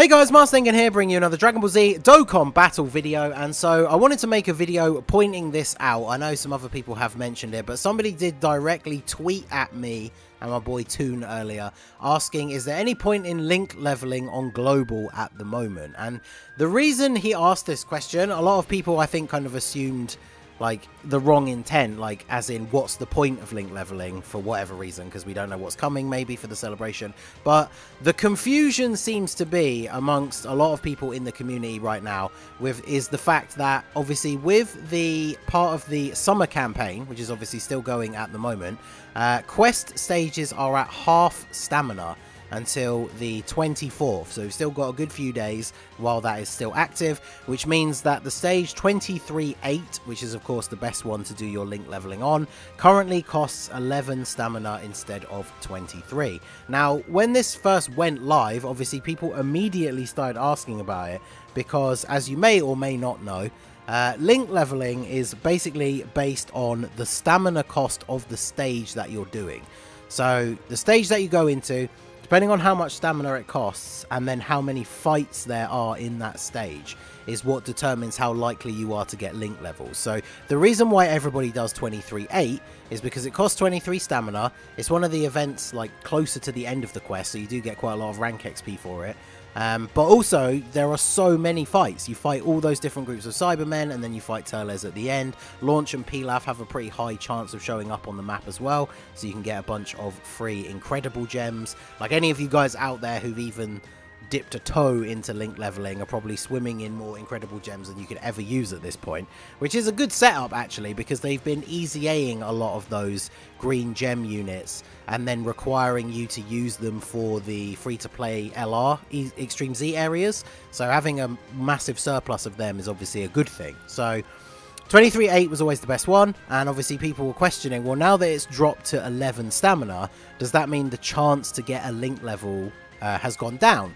Hey guys, Marstingan here, bringing you another Dragon Ball Z Dokkan battle video, and so I wanted to make a video pointing this out. I know some other people have mentioned it, but somebody did directly tweet at me and my boy Toon earlier, asking, is there any point in link leveling on global at the moment? And the reason he asked this question, a lot of people I think kind of assumed like the wrong intent, like as in what's the point of link leveling for whatever reason, because we don't know what's coming maybe for the celebration. But the confusion seems to be amongst a lot of people in the community right now is the fact that obviously with the part of the summer campaign, which is obviously still going at the moment, quest stages are at half stamina until the 24th, so we've still got a good few days while that is still active, which means that the stage 23-8, which is of course the best one to do your link leveling on, currently costs 11 stamina instead of 23. Now when this first went live, obviously people immediately started asking about it, because as you may or may not know, link leveling is basically based on the stamina cost of the stage that you're doing. So the stage that you go into, depending on how much stamina it costs and then how many fights there are in that stage, is what determines how likely you are to get link levels. So the reason why everybody does 23-8 is because it costs 23 stamina. It's one of the events like closer to the end of the quest, so you do get quite a lot of rank XP for it. But also, there are so many fights. You fight all those different groups of Cybermen, and then you fight Turles at the end. Launch and Pilaf have a pretty high chance of showing up on the map as well, so you can get a bunch of free incredible gems. Like any of you guys out there who've even dipped a toe into link leveling are probably swimming in more incredible gems than you could ever use at this point, which is a good setup actually, because they've been easy-Aing a lot of those green gem units and then requiring you to use them for the free-to-play LR Extreme Z areas, so having a massive surplus of them is obviously a good thing. So 23-8 was always the best one, and obviously people were questioning, well, now that it's dropped to 11 stamina, does that mean the chance to get a link level has gone down?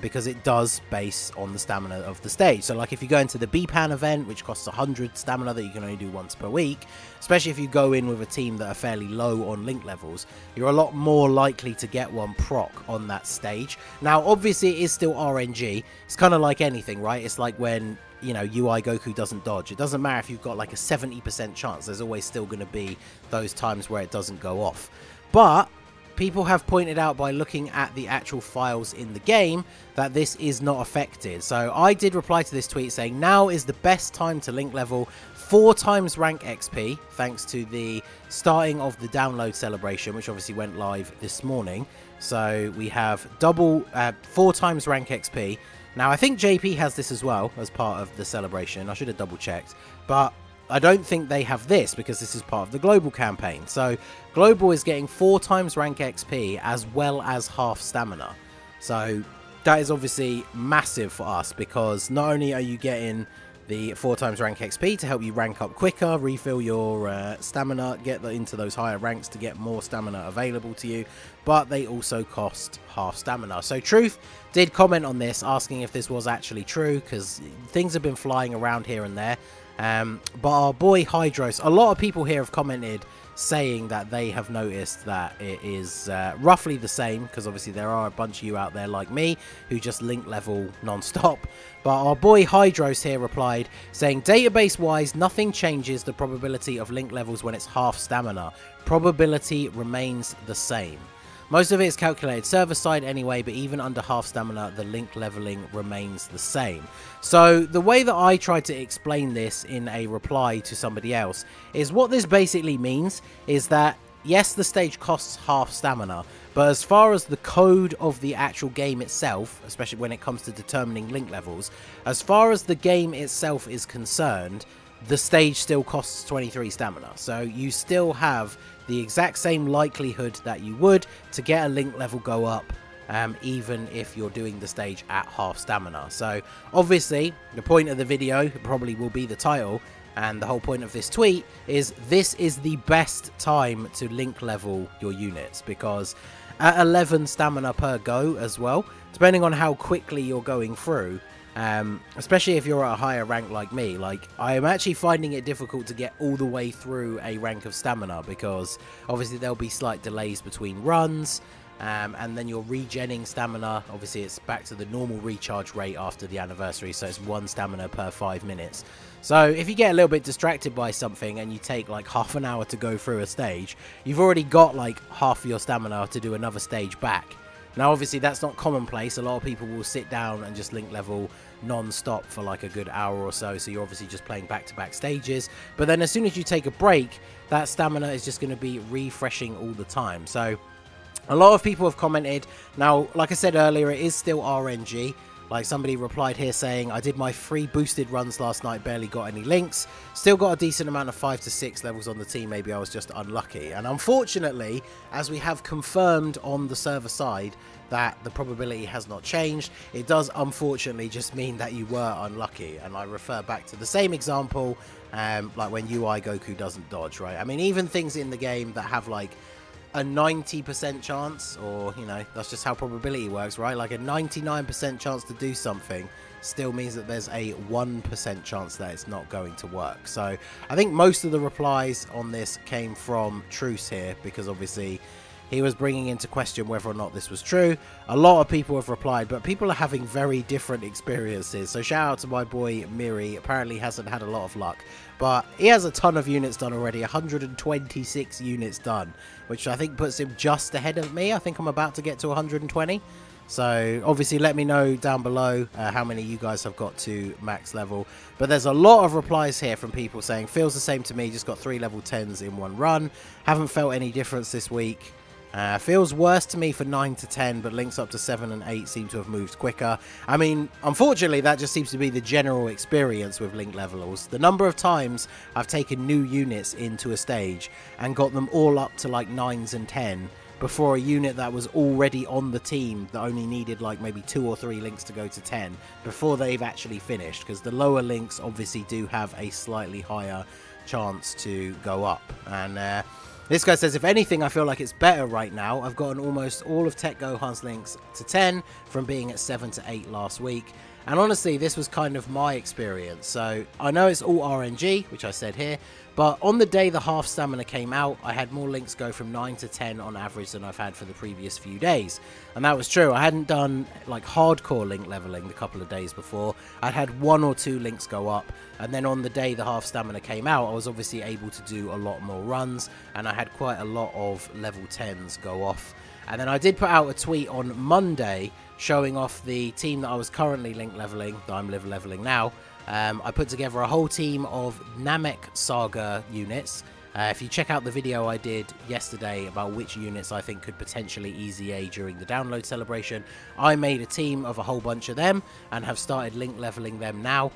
Because it does base on the stamina of the stage. So like if you go into the BPAN event, which costs 100 stamina that you can only do once per week, especially if you go in with a team that are fairly low on link levels, you're a lot more likely to get one proc on that stage. Now obviously it is still RNG. It's kind of like anything, right? It's like when, you know, UI Goku doesn't dodge. It doesn't matter if you've got like a 70% chance, there's always still going to be those times where it doesn't go off. But people have pointed out by looking at the actual files in the game that this is not affected. So I did reply to this tweet saying, now is the best time to link level 4 times rank XP, thanks to the starting of the download celebration, which obviously went live this morning. So we have double 4 times rank XP. Now I think JP has this as well as part of the celebration. I should have double checked, but I don't think they have this because this is part of the global campaign. So global is getting 4 times rank XP as well as half stamina. So that is obviously massive for us, because not only are you getting the 4 times rank XP to help you rank up quicker, refill your stamina, get into those higher ranks to get more stamina available to you, but they also cost half stamina. So Truth did comment on this, asking if this was actually true, because things have been flying around here and there. But our boy Hydros, a lot of people here have commented saying that they have noticed that it is roughly the same, because obviously there are a bunch of you out there like me who just link level non-stop. But our boy Hydros here replied saying, database wise nothing changes the probability of link levels when it's half stamina. Probability remains the same. Most of it is calculated server side anyway, but even under half stamina, the link leveling remains the same. So the way that I tried to explain this in a reply to somebody else is what this basically means is that, yes, the stage costs half stamina, but as far as the code of the actual game itself, especially when it comes to determining link levels, as far as the game itself is concerned, the stage still costs 23 stamina. So you still have the exact same likelihood that you would to get a link level go up, even if you're doing the stage at half stamina. So obviously the point of the video probably will be the title, and the whole point of this tweet is this is the best time to link level your units, because at 11 stamina per go as well, depending on how quickly you're going through, especially if you're at a higher rank like me, like I am actually finding it difficult to get all the way through a rank of stamina, because obviously there'll be slight delays between runs, and then you're regenning stamina. Obviously it's back to the normal recharge rate after the anniversary, so it's 1 stamina per 5 minutes. So if you get a little bit distracted by something and you take like half an hour to go through a stage, you've already got like half of your stamina to do another stage back. Now obviously that's not commonplace. A lot of people will sit down and just link level non-stop for like a good hour or so, so you're obviously just playing back-to-back stages. But then as soon as you take a break, that stamina is just going to be refreshing all the time. So a lot of people have commented. Now, like I said earlier, it is still RNG. Like somebody replied here saying, I did my 3 boosted runs last night, barely got any links. Still got a decent amount of 5 to 6 levels on the team. Maybe I was just unlucky. And unfortunately, as we have confirmed on the server side that the probability has not changed, it does unfortunately just mean that you were unlucky. And I refer back to the same example, like when UI Goku doesn't dodge, right? I mean, even things in the game that have like a 90% chance, or you know, that's just how probability works, right? Like a 99% chance to do something still means that there's a 1% chance that it's not going to work. So I think most of the replies on this came from Truce here, because obviously he was bringing into question whether or not this was true. A lot of people have replied, but people are having very different experiences. So shout out to my boy Miri. Apparently hasn't had a lot of luck, but he has a ton of units done already. 126 units done, which I think puts him just ahead of me. I think I'm about to get to 120. So obviously let me know down below how many you guys have got to max level. But there's a lot of replies here from people saying, feels the same to me, just got 3 level 10s in one run. Haven't felt any difference this week. Feels worse to me for 9 to 10, but links up to 7 and 8 seem to have moved quicker. I mean, unfortunately, that just seems to be the general experience with link levels. The number of times I've taken new units into a stage and got them all up to like 9s and 10 before a unit that was already on the team that only needed like maybe 2 or 3 links to go to 10 before they've actually finished, because the lower links obviously do have a slightly higher chance to go up. And this guy says, if anything, I feel like it's better right now. I've gotten almost all of Tech Gohan's links to 10 from being at 7 to 8 last week. And honestly, this was kind of my experience. So I know it's all RNG, which I said here, but on the day the half stamina came out, I had more links go from 9 to 10 on average than I've had for the previous few days. And that was true. I hadn't done like hardcore link leveling the couple of days before. I'd had 1 or 2 links go up. And then on the day the half stamina came out, I was obviously able to do a lot more runs. And I had quite a lot of level 10s go off. And then I did put out a tweet on Monday showing off the team that I was currently link leveling, that I'm leveling now. I put together a whole team of Namek Saga units. If you check out the video I did yesterday about which units I think could potentially easy A during the download celebration, I made a team of a whole bunch of them and have started link leveling them now.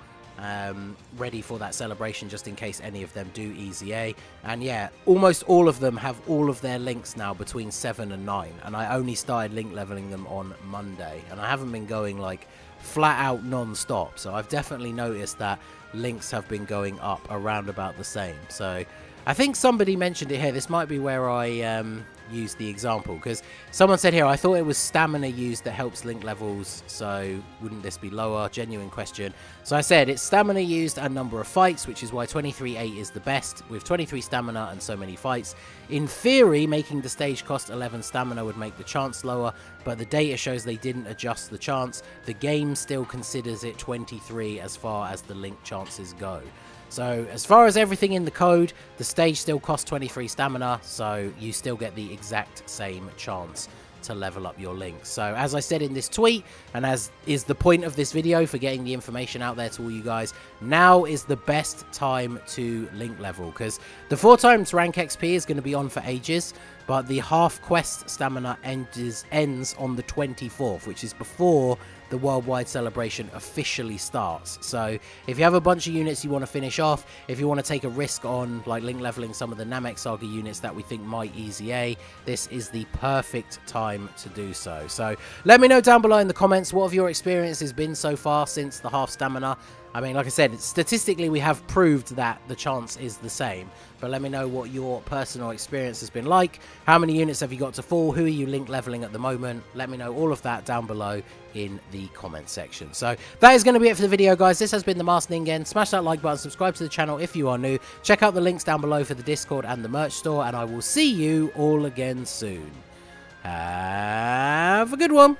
Ready for that celebration just in case any of them do easy A. And yeah, almost all of them have all of their links now between 7 and 9, and I only started link leveling them on Monday, and I haven't been going like flat out non-stop, so I've definitely noticed that links have been going up around about the same. So I think somebody mentioned it here. This might be where I use the example, because someone said here, I thought it was stamina used that helps link levels, so wouldn't this be lower? Genuine question. So I said it's stamina used and number of fights, which is why 23.8 is the best, with 23 stamina and so many fights. In theory, making the stage cost 11 stamina would make the chance lower, but the data shows they didn't adjust the chance. The game still considers it 23 as far as the link chances go. So as far as everything in the code, the stage still costs 23 stamina, so you still get the exact same chance to level up your links. So as I said in this tweet, and as is the point of this video for getting the information out there to all you guys, now is the best time to link level, because the 4 times rank XP is going to be on for ages, but the half quest stamina ends on the 24th, which is before the worldwide celebration officially starts. So if you have a bunch of units you want to finish off, if you want to take a risk on like link leveling some of the Namek Saga units that we think might easy A, this is the perfect time to do so. So let me know down below in the comments, what have your experiences been so far since the half stamina? I mean, like I said, statistically we have proved that the chance is the same, but let me know what your personal experience has been like. How many units have you got to full? Who are you link leveling at the moment? Let me know all of that down below in the comment section. So that is going to be it for the video, guys. This has been the Masked Ningen. Smash that like button, subscribe to the channel if you are new. Check out the links down below for the Discord and the merch store, and I will see you all again soon. Have a good one.